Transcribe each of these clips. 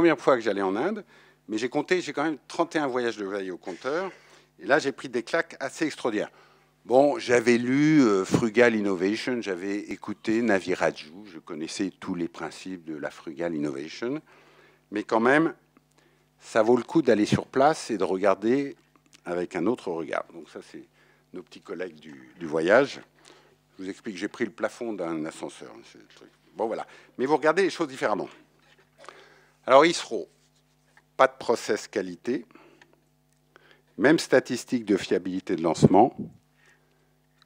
première fois que j'allais en Inde, mais j'ai compté, j'ai quand même 31 voyages de veille au compteur. Et là, j'ai pris des claques assez extraordinaires. Bon, j'avais lu Frugal Innovation, j'avais écouté Navi Raju, je connaissais tous les principes de la Frugal Innovation, mais quand même, ça vaut le coup d'aller sur place et de regarder avec un autre regard. Donc ça, c'est nos petits collègues du voyage. Je vous explique, j'ai pris le plafond d'un ascenseur. Bon, voilà. Mais vous regardez les choses différemment. Alors, ISRO, pas de process qualité, même statistique de fiabilité de lancement,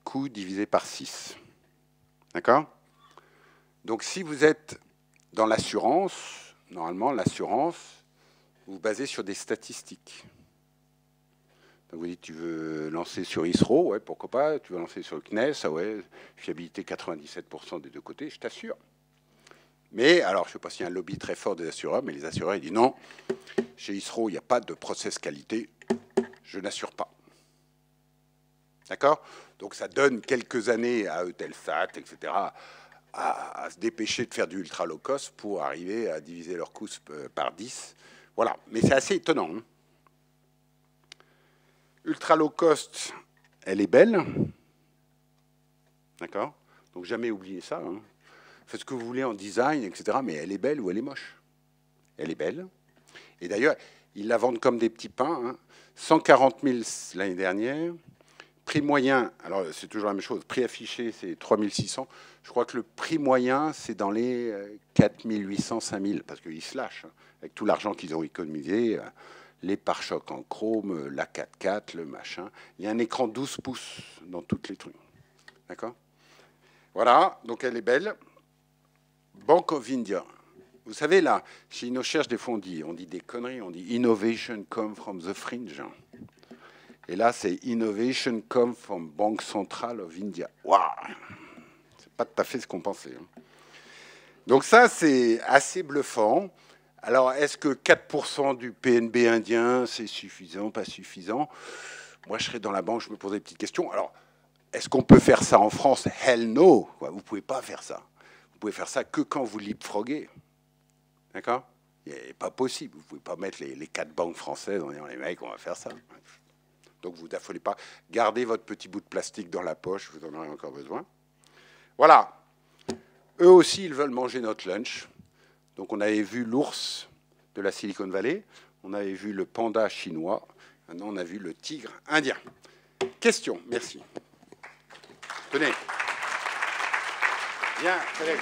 coût divisé par 6. D'accord? Donc, si vous êtes dans l'assurance, normalement, l'assurance, vous vous basez sur des statistiques. Donc, vous dites, tu veux lancer sur ISRO, ouais, pourquoi pas. Tu veux lancer sur le CNES, ah ouais, fiabilité 97% des deux côtés, je t'assure. Mais, alors, je ne sais pas s'il y a un lobby très fort des assureurs, mais les assureurs, ils disent non, chez ISRO, il n'y a pas de process qualité, je n'assure pas. D'accord? Donc, ça donne quelques années à Eutelsat, etc., à se dépêcher de faire du ultra low cost pour arriver à diviser leurs coûts par 10. Voilà, mais c'est assez étonnant. Hein. Ultra low cost, elle est belle. D'accord? Donc, jamais oublier ça. Hein. Faites ce que vous voulez en design, etc., mais elle est belle ou elle est moche. Elle est belle. Et d'ailleurs, ils la vendent comme des petits pains. Hein. 140 000 l'année dernière. Prix moyen, alors c'est toujours la même chose. Prix affiché, c'est 3 600. Je crois que le prix moyen, c'est dans les 4 800, 5 000, parce qu'ils se lâchent. Hein, avec tout l'argent qu'ils ont économisé, les pare-chocs en chrome, la 4x4, le machin. Il y a un écran 12 pouces dans toutes les trucs. D'accord? Voilà, donc elle est belle. Bank of India. Vous savez, là, chez InnoCherche, des fois, on dit des conneries. On dit « Innovation come from the fringe ». Et là, c'est « Innovation come from Bank Central of India ». Waouh! C'est pas tout à fait ce qu'on pensait. Hein. Donc ça, c'est assez bluffant. Alors, est-ce que 4% du PNB indien, c'est suffisant, pas suffisant? Moi, je serais dans la banque, je me posais des petites questions. Alors, est-ce qu'on peut faire ça en France? Hell no! Vous ne pouvez pas faire ça. Vous pouvez faire ça que quand vous leapfroguez. D'accord? C'est pas possible. Vous ne pouvez pas mettre les 4 banques françaises en disant les mecs, on va faire ça. Donc vous n'affolez pas. Gardez votre petit bout de plastique dans la poche, vous en aurez encore besoin. Voilà. Eux aussi, ils veulent manger notre lunch. Donc on avait vu l'ours de la Silicon Valley, on avait vu le panda chinois, maintenant on a vu le tigre indien. Question, merci. Tenez. Bien, allez.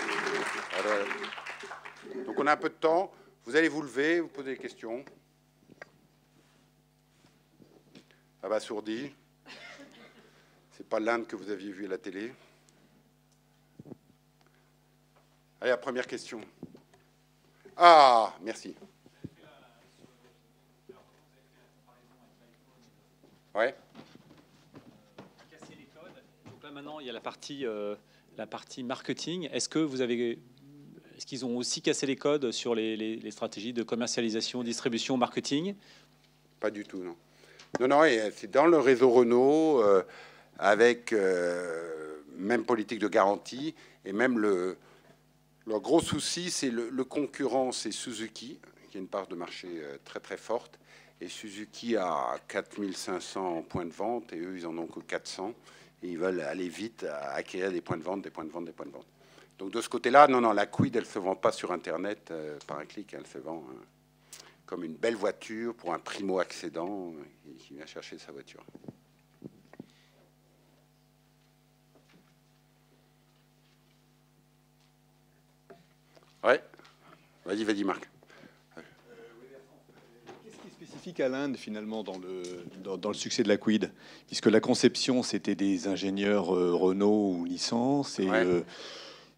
Donc on a un peu de temps. Vous allez vous lever, vous poser des questions. Abasourdi. C'est pas l'Inde que vous aviez vu à la télé. Allez, la première question. Ah, merci. Ouais. Casser les codes. Donc là maintenant, il y a la partie marketing. Est-ce qu'ils ont aussi cassé les codes sur les stratégies de commercialisation, distribution, marketing? Pas du tout, non. Non, c'est dans le réseau Renault, avec même politique de garantie, et même leur gros souci, c'est le concurrent, c'est Suzuki, qui a une part de marché très très forte, et Suzuki a 4500 points de vente, et eux, ils en ont que 400, et ils veulent aller vite à acquérir des points de vente, des points de vente, des points de vente. Donc de ce côté-là, non, la Kwid, elle ne se vend pas sur Internet par un clic, elle se vend comme une belle voiture pour un primo-accédant qui vient chercher sa voiture. Ouais. Vas-y, Marc. Qu'est-ce qui est spécifique à l'Inde, finalement, dans le succès de la Kwid? Puisque la conception, c'était des ingénieurs Renault ou Nissan.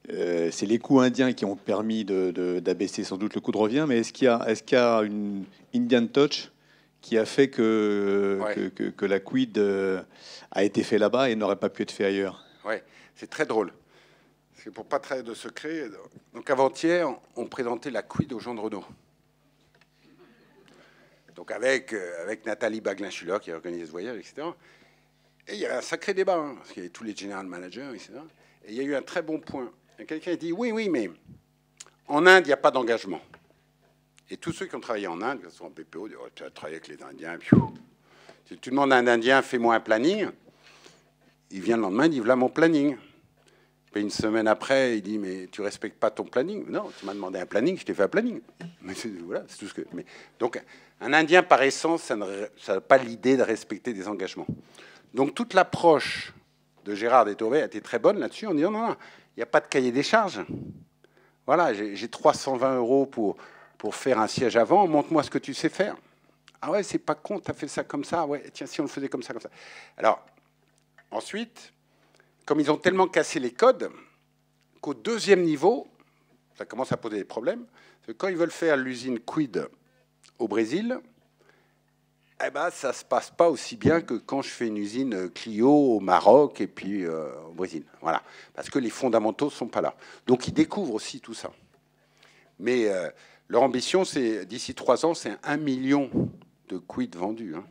C'est les coûts indiens qui ont permis d'abaisser sans doute le coût de revient. Mais est-ce qu'il y a une Indian touch qui a fait que la Kwid a été fait là-bas et n'aurait pas pu être fait ailleurs? Oui, c'est très drôle. C'est pour pas trahir de secret. Donc avant-hier, on présentait la Kwid aux gens de Renault. Donc avec Nathalie Baglin-Schuller qui a organisé ce voyage, etc. Et il y avait un sacré débat, hein, parce qu'il y avait tous les general managers, etc. Et il y a eu un très bon point. Quelqu'un a dit, oui, mais en Inde, il n'y a pas d'engagement. Et tous ceux qui ont travaillé en Inde, qui sont en BPO, disent, oh, tu as travaillé avec les Indiens. Piou. Si tu demandes à un Indien, fais-moi un planning, il vient le lendemain, il dit, voilà mon planning. Et une semaine après, il dit, mais tu respectes pas ton planning. Non, tu m'as demandé un planning, je t'ai fait un planning. Mais voilà, c'est tout ce que. Mais, donc, un Indien, par essence, ça n'a pas l'idée de respecter des engagements. Donc, toute l'approche de Gérard Détourvé a été très bonne là-dessus, en disant, non, il n'y a pas de cahier des charges. Voilà, j'ai 320 € pour faire un siège avant, montre-moi ce que tu sais faire. Ah ouais, c'est pas con, tu as fait ça comme ça. Ouais, tiens, si on le faisait comme ça, comme ça. Alors, ensuite, comme ils ont tellement cassé les codes, qu'au deuxième niveau, ça commence à poser des problèmes. Quand ils veulent faire l'usine Quid au Brésil, eh ben, ça ne se passe pas aussi bien que quand je fais une usine Clio au Maroc et puis au Brésil. Voilà. Parce que les fondamentaux ne sont pas là. Donc, ils découvrent aussi tout ça. Mais leur ambition, c'est d'ici 3 ans, c'est 1 million de Quid vendus. Hein.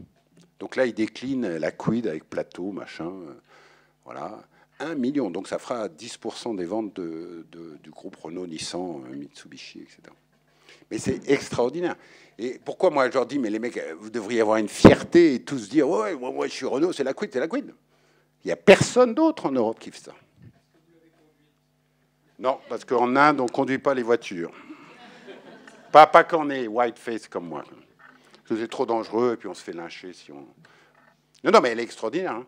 Donc là, ils déclinent la Quid avec plateau, machin. Voilà. 1 million. Donc ça fera 10% des ventes du groupe Renault, Nissan, Mitsubishi, etc. Mais c'est extraordinaire. Et pourquoi moi je leur dis, mais les mecs, vous devriez avoir une fierté et tous dire, ouais, moi je suis Renault, c'est la Quid, c'est la Quid. Il n'y a personne d'autre en Europe qui fait ça. Non, parce qu'en Inde, on ne conduit pas les voitures. Pas quand on est white face comme moi. C'est trop dangereux et puis on se fait lyncher si on... Non, mais elle est extraordinaire. Hein.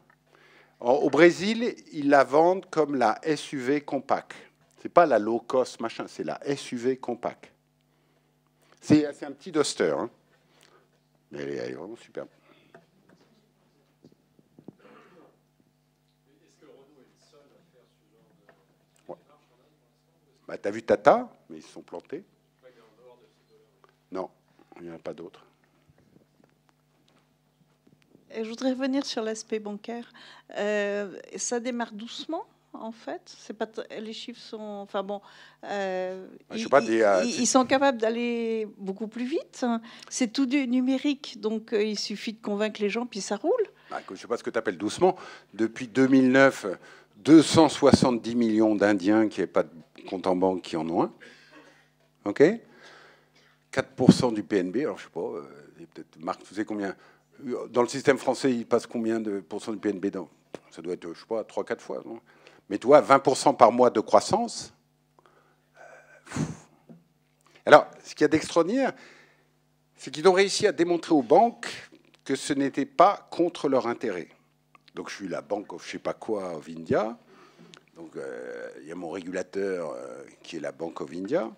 Au Brésil, ils la vendent comme la SUV compact. C'est pas la low cost machin, c'est la SUV compact. C'est un petit Duster, hein. Mais elle est vraiment superbe. Est-ce que Renault est le seul à faire ce genre de démarche en Inde pour l'instant ? Bah, t'as vu Tata, mais ils se sont plantés. Non, il n'y en a pas d'autres. Je voudrais revenir sur l'aspect bancaire. Ça démarre doucement, en fait. C'est pas les chiffres sont, enfin bon, ils sont capables d'aller beaucoup plus vite. C'est tout du numérique, donc il suffit de convaincre les gens, puis ça roule. Je ne sais pas ce que tu appelles doucement. Depuis 2009, 270 millions d'Indiens qui n'avaient pas de compte en banque qui en ont un. OK ? 4% du PNB, alors je ne sais pas, peut-être Marc, tu sais combien. Dans le système français, il passe combien de pourcents du PNB dans, ça doit être, je ne sais pas, 3-4 fois. Non, mais tu vois, 20% par mois de croissance. Alors, ce qu'il y a d'extraordinaire, c'est qu'ils ont réussi à démontrer aux banques que ce n'était pas contre leur intérêt. Donc, je suis la banque of je ne sais pas quoi of India. Donc, il y a mon régulateur qui est la Bank of India.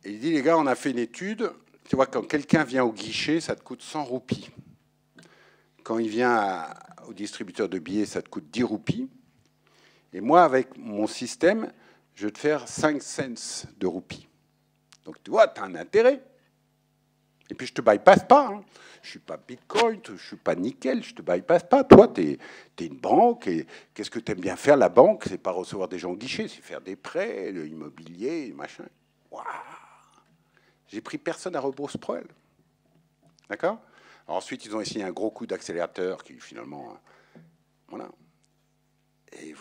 Et il dit, les gars, on a fait une étude. Tu vois, quand quelqu'un vient au guichet, ça te coûte 100 roupies. Quand il vient au distributeur de billets, ça te coûte 10 roupies. Et moi, avec mon système, je vais te faire 5 cents de roupies. Donc, tu vois, tu as un intérêt. Et puis, je ne te bypasse pas. Hein. Je ne suis pas Bitcoin, je ne suis pas nickel, je ne te bypasse pas. Toi, tu es une banque. Et qu'est-ce que tu aimes bien faire, la banque? C'est pas recevoir des gens au guichet, c'est faire des prêts, l'immobilier, machin. Waouh! J'ai pris personne à Rebrousse-Poil. D'accord? Ensuite, ils ont essayé un gros coup d'accélérateur qui, finalement... Voilà. Et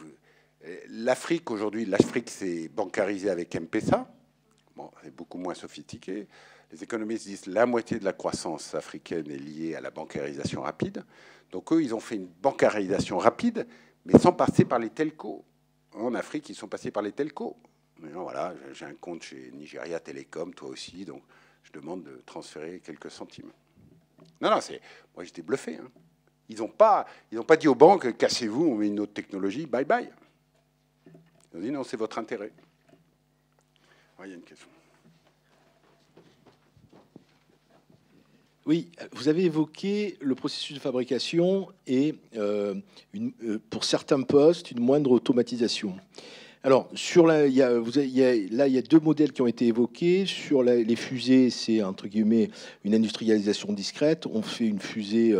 l'Afrique, aujourd'hui, l'Afrique, c'est bancarisé avec M-Pesa. Bon, c'est beaucoup moins sophistiqué. Les économistes disent que la moitié de la croissance africaine est liée à la bancarisation rapide. Donc, eux, ils ont fait une bancarisation rapide, mais sans passer par les telcos. En Afrique, ils sont passés par les telcos. Non, voilà, j'ai un compte chez Nigeria Telecom, toi aussi, donc je demande de transférer quelques centimes. Non, moi j'étais bluffé. Hein. Ils n'ont pas dit aux banques, cassez-vous, on met une autre technologie, bye bye. Ils ont dit non, c'est votre intérêt. Il y a une question. Oui, vous avez évoqué le processus de fabrication et pour certains postes, une moindre automatisation. Alors, il y a 2 modèles qui ont été évoqués. Sur les fusées, c'est entre guillemets une industrialisation discrète. On fait une fusée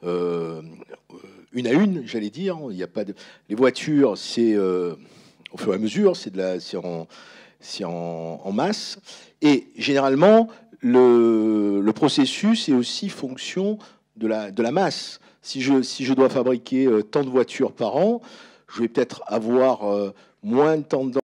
une à une, j'allais dire. Il y a pas les voitures, c'est au fur et à mesure, c'est en masse. Et généralement, le processus est aussi fonction de la masse. Si je dois fabriquer tant de voitures par an, je vais peut-être avoir moins de tendance